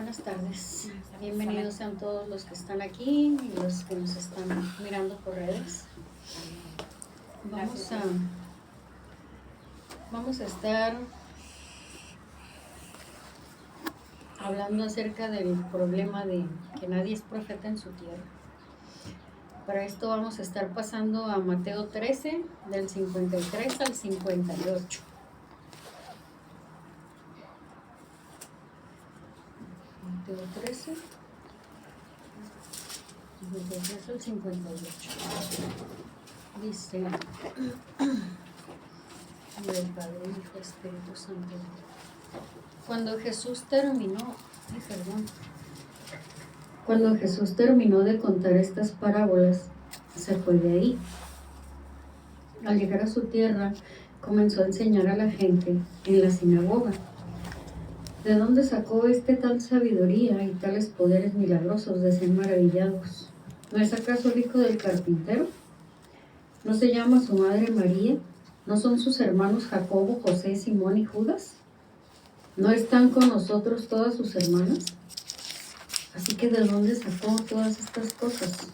Buenas tardes. Bienvenidos sean todos los que están aquí y los que nos están mirando por redes. Vamos a estar hablando acerca del problema de que nadie es profeta en su tierra. Para esto vamos a estar pasando a Mateo 13, del 53 al 58. Mateo 13, 53 al 58. Dice, del Padre, Hijo, Espíritu Santo. Cuando Jesús terminó de contar estas parábolas, se fue de ahí. Al llegar a su tierra, comenzó a enseñar a la gente en la sinagoga. ¿De dónde sacó tal sabiduría y tales poderes milagrosos? Decían maravillados. ¿No es acaso el hijo del carpintero? ¿No se llama su madre María? ¿No son sus hermanos Jacobo, José, Simón y Judas? ¿No están con nosotros todas sus hermanas? Así que ¿de dónde sacó todas estas cosas?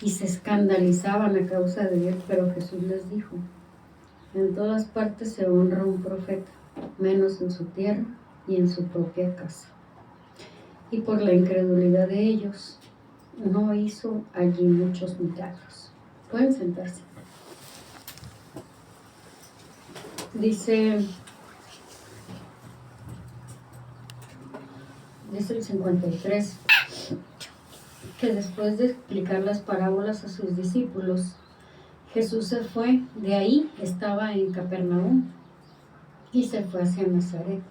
Y se escandalizaban a causa de él, pero Jesús les dijo: en todas partes se honra un profeta, menos en su tierra y en su propia casa. Y por la incredulidad de ellos, no hizo allí muchos milagros. Pueden sentarse. Dice el 53, que después de explicar las parábolas a sus discípulos, Jesús se fue de ahí, estaba en Capernaum, y se fue hacia Nazaret.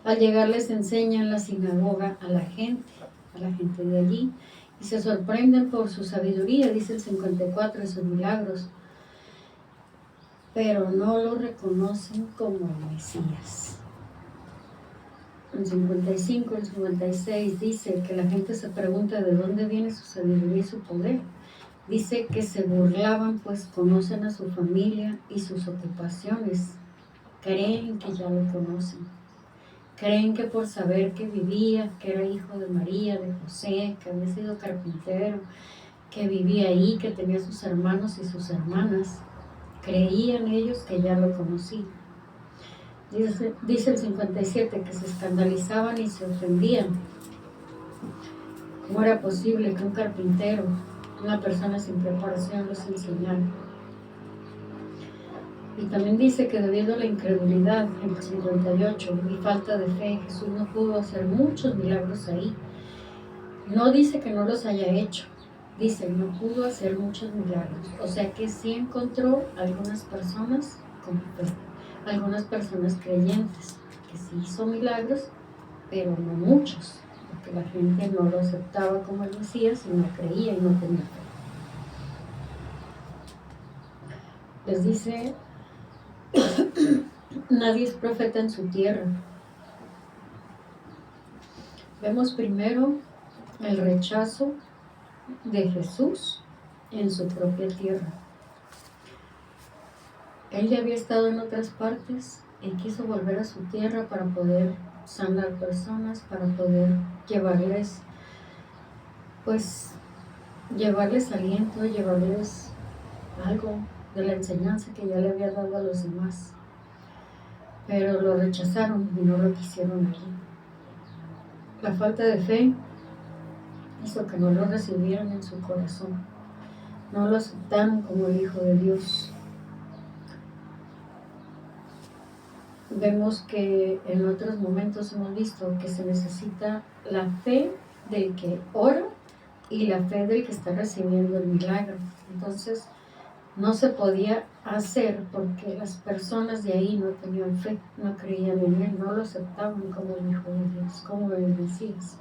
Al llegar les enseña en la sinagoga a la gente de allí, y se sorprenden por su sabiduría, dice el 54, y sus milagros, pero no lo reconocen como el Mesías. En 55, en 56 dice que la gente se pregunta de dónde viene su sabiduría y su poder. Dice que se burlaban, pues conocen a su familia y sus ocupaciones. Creen que ya lo conocen. Creen que por saber que vivía, que era hijo de María, de José, que había sido carpintero, que vivía ahí, que tenía sus hermanos y sus hermanas, creían ellos que ya lo conocían. Dice el 57 que se escandalizaban y se ofendían. ¿Cómo era posible que un carpintero, una persona sin preparación, los enseñara? Y también dice que debido a la incredulidad, en el 58, y falta de fe, Jesús no pudo hacer muchos milagros ahí. No dice que no los haya hecho, dice no pudo hacer muchos milagros. O sea que sí encontró algunas personas con fe, algunas personas creyentes, que sí hizo milagros, pero no muchos, porque la gente no lo aceptaba como el Mesías y no creía y no tenía fe. Les dice, nadie es profeta en su tierra. Vemos primero el rechazo de Jesús en su propia tierra. Él ya había estado en otras partes y quiso volver a su tierra para poder sanar personas, para poder llevarles aliento, llevarles algo de la enseñanza que ya le había dado a los demás. Pero lo rechazaron y no lo quisieron allí. La falta de fe hizo que no lo recibieran en su corazón, no lo aceptaron como el Hijo de Dios. Vemos que en otros momentos hemos visto que se necesita la fe del que ora y la fe del que está recibiendo el milagro. Entonces no se podía hacer porque las personas de ahí no tenían fe, no creían en él, no lo aceptaban como el Hijo de Dios, como el Mesías.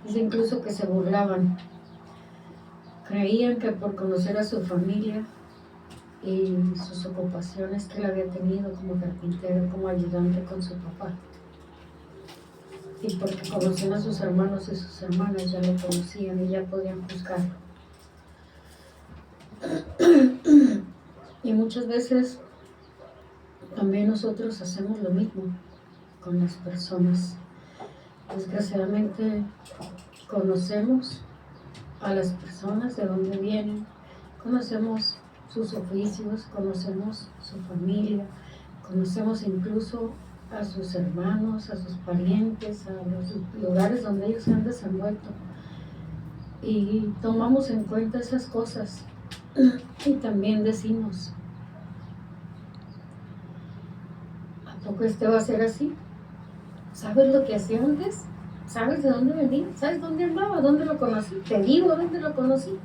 Dice incluso que se burlaban. Creían que por conocer a su familia y sus ocupaciones que él había tenido como carpintero, como ayudante con su papá, y porque conocían a sus hermanos y sus hermanas, ya lo conocían y ya podían juzgarlo. Y muchas veces también nosotros hacemos lo mismo con las personas Desgraciadamente conocemos a las personas de dónde vienen, conocemos sus oficios, conocemos su familia, conocemos incluso a sus hermanos, a sus parientes, a los lugares donde ellos se han desenvuelto. Y tomamos en cuenta esas cosas y también decimos, ¿a poco este va a ser así? ¿Sabes lo que hacía antes? ¿Sabes de dónde venía? ¿Sabes dónde andaba? ¿Dónde lo conocí? Te digo dónde lo conocí.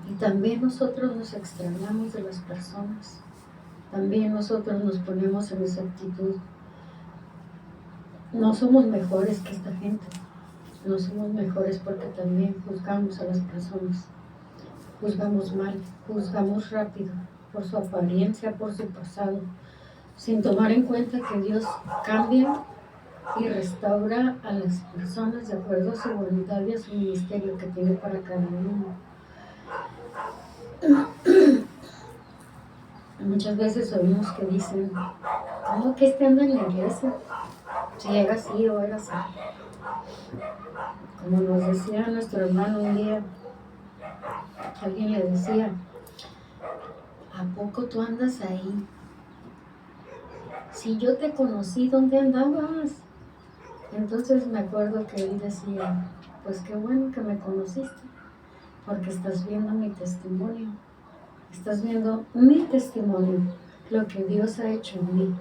Y también nosotros nos extrañamos de las personas. También nosotros nos ponemos en esa actitud. No somos mejores que esta gente. No somos mejores porque también juzgamos a las personas. Juzgamos mal, juzgamos rápido, por su apariencia, por su pasado, sin tomar en cuenta que Dios cambia y restaura a las personas de acuerdo a su voluntad y a su ministerio que tiene para cada uno. Muchas veces oímos que dicen, ¿cómo que este anda en la iglesia? Si era así o era así. Como nos decía nuestro hermano un día, alguien le decía, ¿a poco tú andas ahí? Si yo te conocí, ¿dónde andabas? Entonces me acuerdo que él decía, pues qué bueno que me conociste, porque estás viendo mi testimonio. Estás viendo mi testimonio, lo que Dios ha hecho en mí.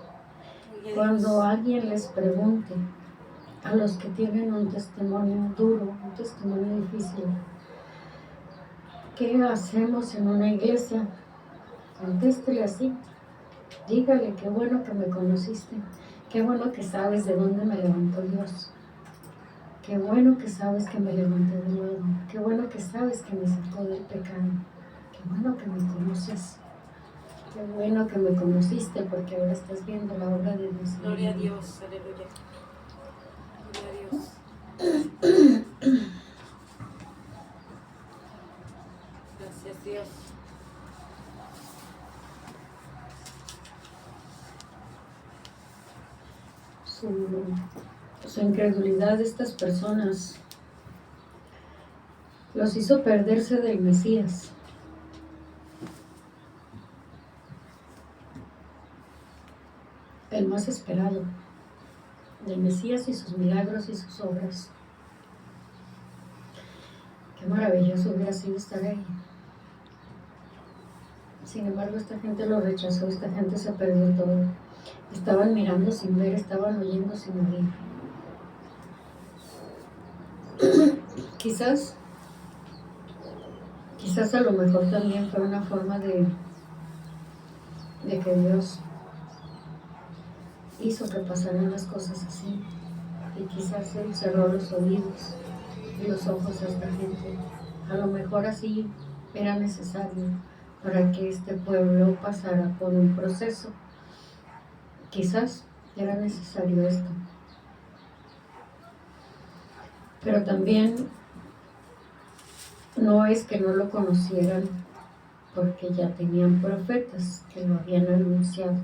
Cuando alguien les pregunte a los que tienen un testimonio duro, un testimonio difícil, ¿qué hacemos en una iglesia? Contéstele así. Dígale, qué bueno que me conociste. Qué bueno que sabes de dónde me levantó Dios. Qué bueno que sabes que me levanté de nuevo. Qué bueno que sabes que me sacó del pecado. Qué bueno que me conoces. Qué bueno que me conociste porque ahora estás viendo la obra de Dios. Gloria a Dios, aleluya. Gloria a Dios. Gracias Dios. Su incredulidad de estas personas los hizo perderse del Mesías. El más esperado, del Mesías y sus milagros y sus obras. Qué maravilloso hubiera sido estar ahí. Sin embargo, esta gente lo rechazó, esta gente se perdió todo. Estaban mirando sin ver, estaban oyendo sin oír. Quizás a lo mejor también fue una forma de que Dios hizo que pasaran las cosas así. Y quizás Él cerró los oídos y los ojos a esta gente. A lo mejor así era necesario para que este pueblo pasara por un proceso. Quizás era necesario esto. Pero también no es que no lo conocieran porque ya tenían profetas que lo habían anunciado.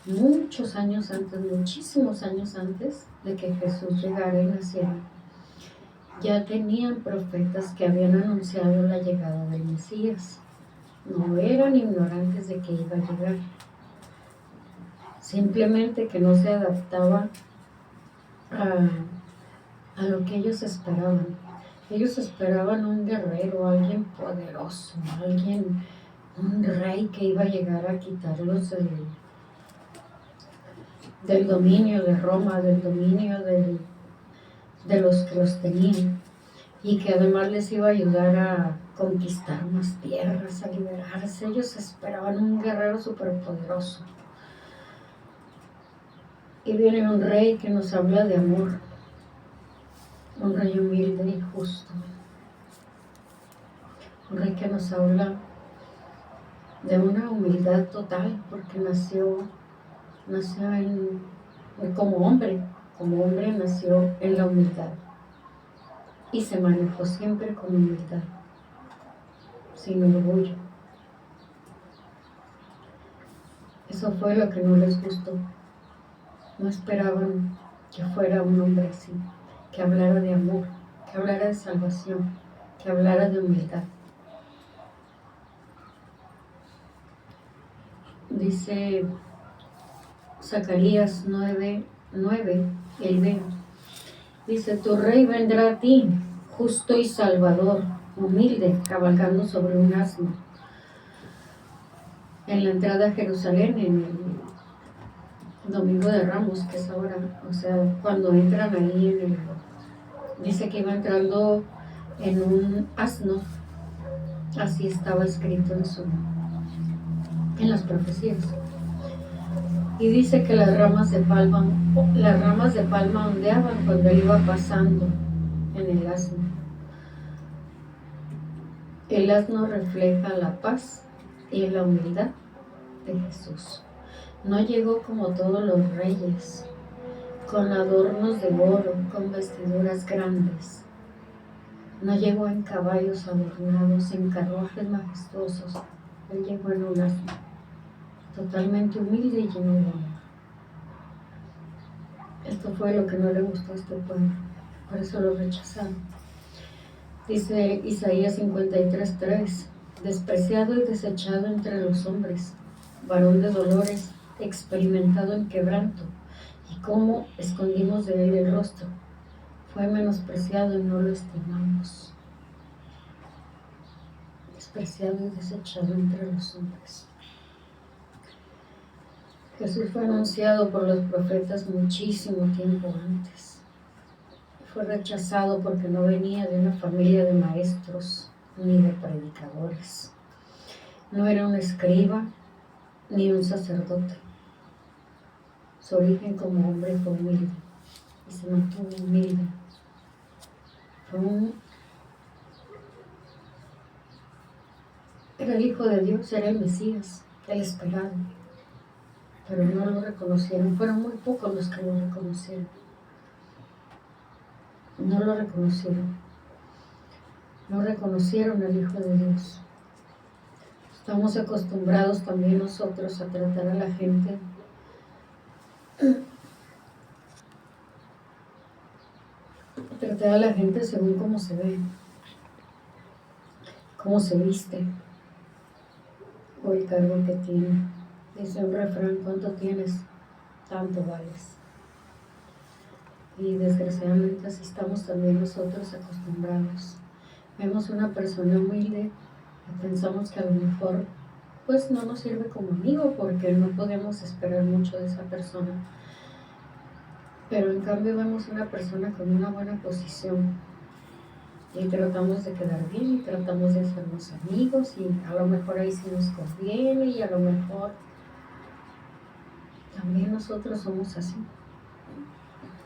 Muchos años antes, muchísimos años antes de que Jesús llegara y naciera, ya tenían profetas que habían anunciado la llegada del Mesías. No eran ignorantes de que iba a llegar. Simplemente que no se adaptaba a lo que ellos esperaban. Ellos esperaban un guerrero, alguien poderoso, un rey que iba a llegar a quitarlos del dominio de Roma, del dominio de los que los tenían, y que además les iba a ayudar a conquistar más tierras, a liberarse. Ellos esperaban un guerrero superpoderoso. Y viene un rey que nos habla de amor, un rey humilde y justo, un rey que nos habla de una humildad total, porque nació como hombre nació en la humildad y se manejó siempre con humildad, sin orgullo. Eso fue lo que no les gustó. No esperaban que fuera un hombre así. que hablara de amor, que hablara de salvación, que hablara de humildad. Dice Zacarías 9:9, el veo. Dice, tu rey vendrá a ti, justo y salvador, humilde, cabalgando sobre un asno. En la entrada a Jerusalén, en el Domingo de Ramos, que es ahora, o sea, cuando entran ahí dice que iba entrando en un asno, así estaba escrito en las profecías. Y dice que las ramas de palma ondeaban cuando él iba pasando en el asno. El asno refleja la paz y la humildad de Jesús. No llegó como todos los reyes, con adornos de oro, con vestiduras grandes. No llegó en caballos adornados, en carruajes majestuosos. Él llegó en un asno, totalmente humilde y lleno de amor. Esto fue lo que no le gustó a este pueblo, por eso lo rechazaron. Dice Isaías 53:3, despreciado y desechado entre los hombres, varón de dolores, experimentado en quebranto, y cómo escondimos de él el rostro. Fue menospreciado y no lo estimamos. Despreciado y desechado entre los hombres. Jesús fue anunciado por los profetas muchísimo tiempo antes. Fue rechazado porque no venía de una familia de maestros ni de predicadores. No era un escriba ni un sacerdote. Su origen como hombre fue humilde y se mantuvo humilde. Era el Hijo de Dios, era el Mesías, el esperado, pero no lo reconocieron. Fueron muy pocos los que lo reconocieron. No lo reconocieron. No reconocieron al Hijo de Dios. Estamos acostumbrados también nosotros a tratar a la gente según cómo se ve, cómo se viste o el cargo que tiene. Dice un refrán, ¿cuánto tienes? Tanto vales. Y desgraciadamente así estamos también nosotros acostumbrados. Vemos una persona humilde y pensamos que a lo mejor pues no nos sirve como amigo porque no podemos esperar mucho de esa persona. Pero en cambio vemos una persona con una buena posición y tratamos de quedar bien y tratamos de hacernos amigos y a lo mejor ahí sí nos conviene y a lo mejor también nosotros somos así.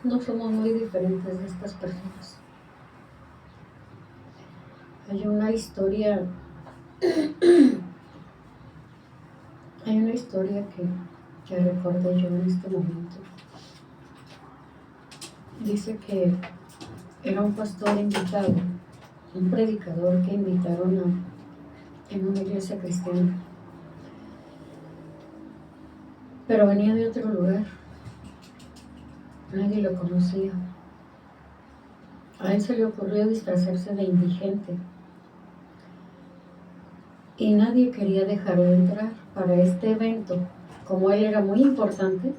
No somos muy diferentes de estas personas. Hay una historia que recordé yo en este momento. Dice que era un pastor invitado, un predicador que invitaron en una iglesia cristiana, pero venía de otro lugar. Nadie lo conocía. A él se le ocurrió disfrazarse de indigente y nadie quería dejarlo entrar para este evento. Como él era muy importante,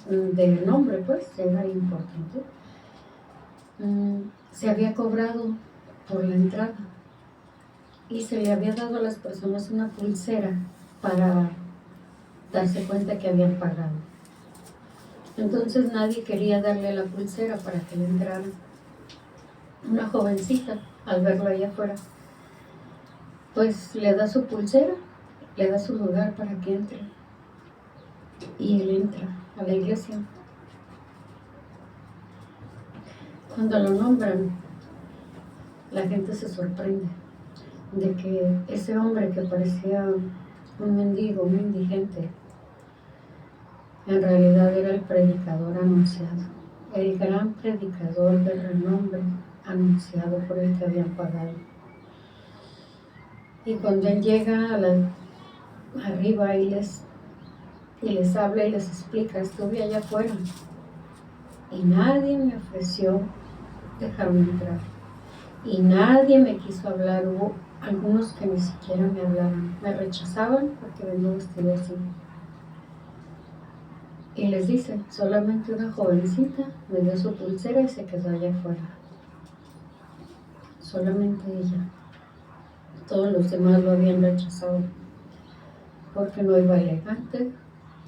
de nombre pues, era importante, se había cobrado por la entrada y se le había dado a las personas una pulsera para darse cuenta que habían pagado. Entonces nadie quería darle la pulsera para que le entrara. Una jovencita, al verlo allá afuera, pues le da su pulsera, le da su lugar para que entre. Y él entra a la iglesia. Cuando lo nombran, la gente se sorprende de que ese hombre que parecía un mendigo, un indigente, en realidad era el predicador anunciado, el gran predicador de renombre anunciado por el que habían pagado. Y cuando él llega arriba y les habla y les explica, estuve allá afuera y nadie me ofreció dejarme entrar. Y nadie me quiso hablar. Hubo algunos que ni siquiera me hablaban. Me rechazaban porque venía vestido así. Y les dice, solamente una jovencita me dio su pulsera y se quedó allá afuera. Solamente ella. Todos los demás lo habían rechazado. Porque no iba elegante,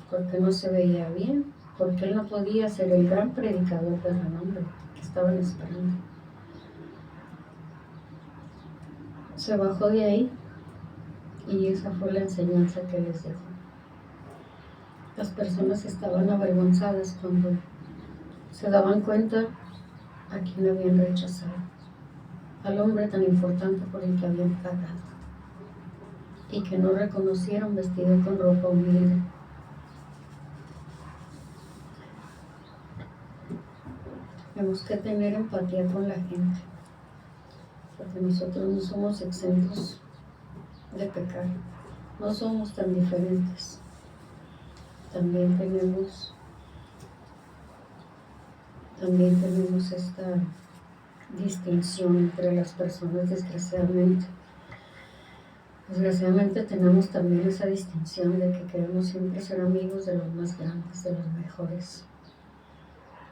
porque no se veía bien, porque él no podía ser el gran predicador de renombre que estaban esperando. Se bajó de ahí y esa fue la enseñanza que les dejó. Las personas estaban avergonzadas cuando se daban cuenta a quién habían rechazado, al hombre tan importante por el que habían pagado y que no reconocieron vestido con ropa humilde. Tenemos que tener empatía con la gente, porque nosotros no somos exentos de pecar, no somos tan diferentes. También tenemos esta distinción entre las personas, desgraciadamente. Desgraciadamente tenemos también esa distinción de que queremos siempre ser amigos de los más grandes, de los mejores,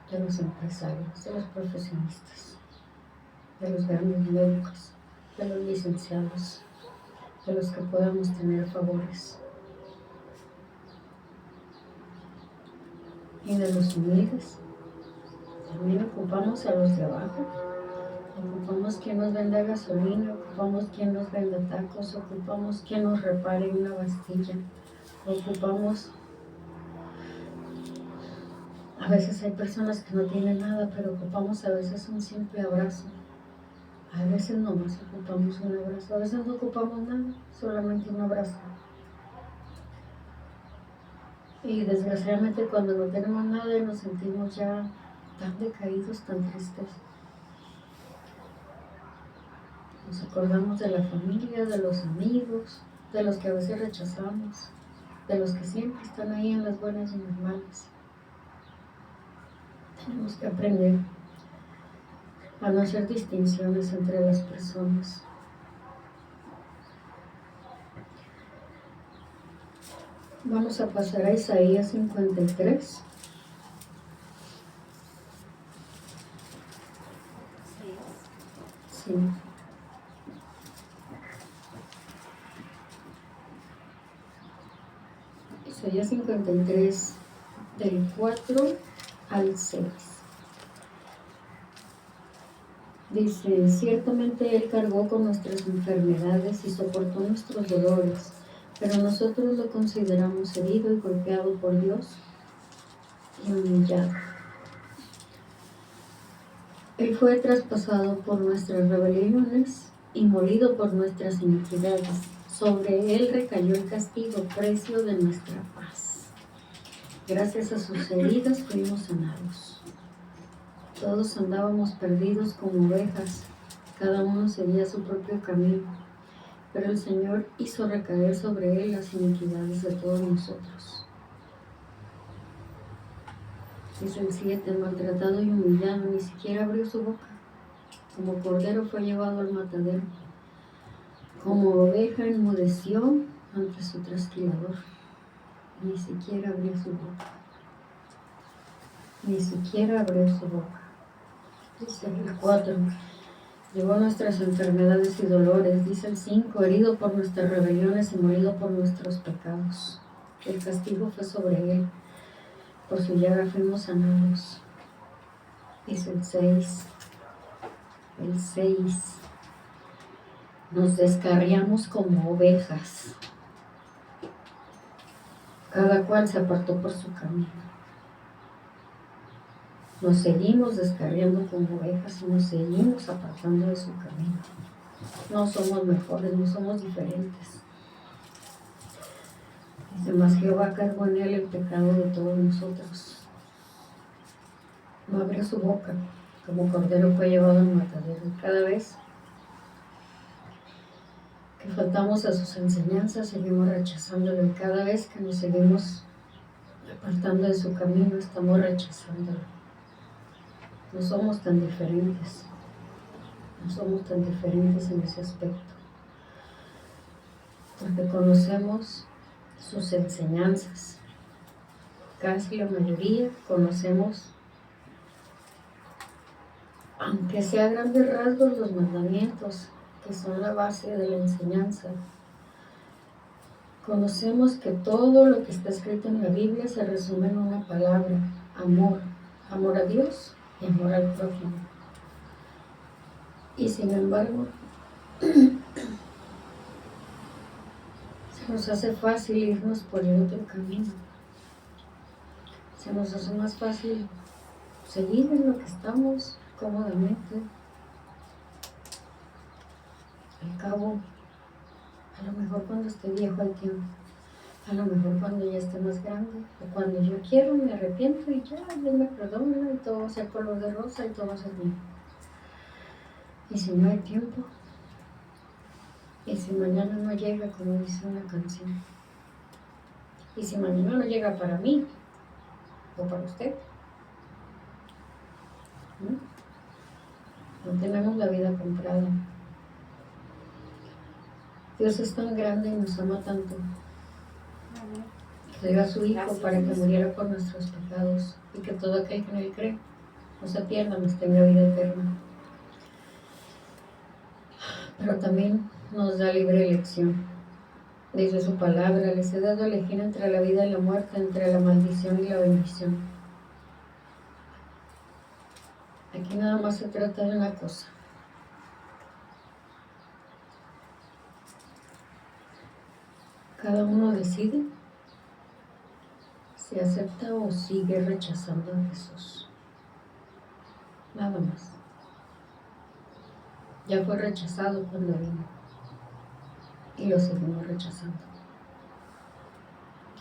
de los empresarios, de los profesionistas, de los grandes médicos, de los licenciados, de los que podamos tener favores. Y de los humildes. También ocupamos a los de abajo. Ocupamos quien nos venda gasolina, ocupamos quien nos venda tacos, ocupamos quien nos repare una bastilla, ocupamos... A veces hay personas que no tienen nada, pero ocupamos a veces un simple abrazo. A veces nomás ocupamos un abrazo, a veces no ocupamos nada, solamente un abrazo. Y desgraciadamente cuando no tenemos nada nos sentimos ya tan decaídos, tan tristes. Nos acordamos de la familia, de los amigos, de los que a veces rechazamos, de los que siempre están ahí en las buenas y en las malas. Tenemos que aprender a no hacer distinciones entre las personas. Vamos a pasar a Isaías 53. Sí. Isaías 53, del 4 al 6. Dice, ciertamente Él cargó con nuestras enfermedades y soportó nuestros dolores, pero nosotros lo consideramos herido y golpeado por Dios y humillado. Él fue traspasado por nuestras rebeliones y molido por nuestras iniquidades. Sobre Él recayó el castigo, precio de nuestra paz. Gracias a sus heridas fuimos sanados. Todos andábamos perdidos como ovejas, cada uno seguía su propio camino, pero el Señor hizo recaer sobre Él las iniquidades de todos nosotros. Dice el 7, maltratado y humillado, ni siquiera abrió su boca. Como cordero fue llevado al matadero. Como oveja enmudeció ante su trasquilador. Ni siquiera abrió su boca. Ni siquiera abrió su boca. Dice el 4, llevó nuestras enfermedades y dolores. Dice el 5, herido por nuestras rebeliones y molido por nuestros pecados. El castigo fue sobre Él. Por su llaga fuimos sanados. Dice el 6. El 6. Nos descarriamos como ovejas. Cada cual se apartó por su camino. Nos seguimos descarriando como ovejas y nos seguimos apartando de su camino. No somos mejores, no somos diferentes. Dice, mas Jehová cargó en Él el pecado de todos nosotros. No abrió su boca, como cordero fue llevado al matadero. Cada vez que faltamos a sus enseñanzas, seguimos rechazándolo. Y cada vez que nos seguimos apartando de su camino, estamos rechazándolo. No somos tan diferentes. No somos tan diferentes en ese aspecto. Porque conocemos sus enseñanzas. Casi la mayoría conocemos, aunque sea a grandes rasgos, los mandamientos, que son la base de la enseñanza. Conocemos que todo lo que está escrito en la Biblia se resume en una palabra: amor. Amor a Dios y amor al prójimo. Y sin embargo, se nos hace fácil irnos por el otro camino. Se nos hace más fácil seguir en lo que estamos cómodamente. Al cabo, a lo mejor cuando esté viejo hay tiempo. A lo mejor cuando ya esté más grande. O cuando yo quiero, me arrepiento y ya, Dios me perdona y todo va a ser color de rosa y todo va a ser bien. Y si no hay tiempo, y si mañana no llega, como dice una canción, y si mañana no llega para mí o para usted, no tenemos la vida comprada. Dios es tan grande y nos ama tanto que dio a su Hijo para que muriera por nuestros pecados y que todo aquel que en Él cree no se pierda, mas tenga vida eterna. Pero también nos da libre elección. Dice su palabra: les he dado a elegir entre la vida y la muerte, entre la maldición y la bendición. Aquí nada más se trata de una cosa: cada uno decide si acepta o sigue rechazando a Jesús. Nada más. Ya fue rechazado cuando vino y lo seguimos rechazando.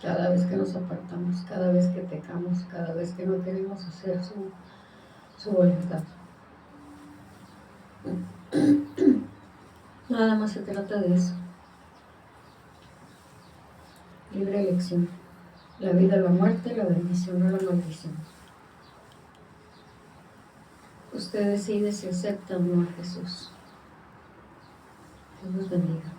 Cada vez que nos apartamos, cada vez que pecamos, cada vez que no queremos hacer su voluntad. Nada más se trata de eso. Libre elección. La vida o la muerte, la bendición o la maldición. Usted decide si acepta o no a Jesús. Dios los bendiga.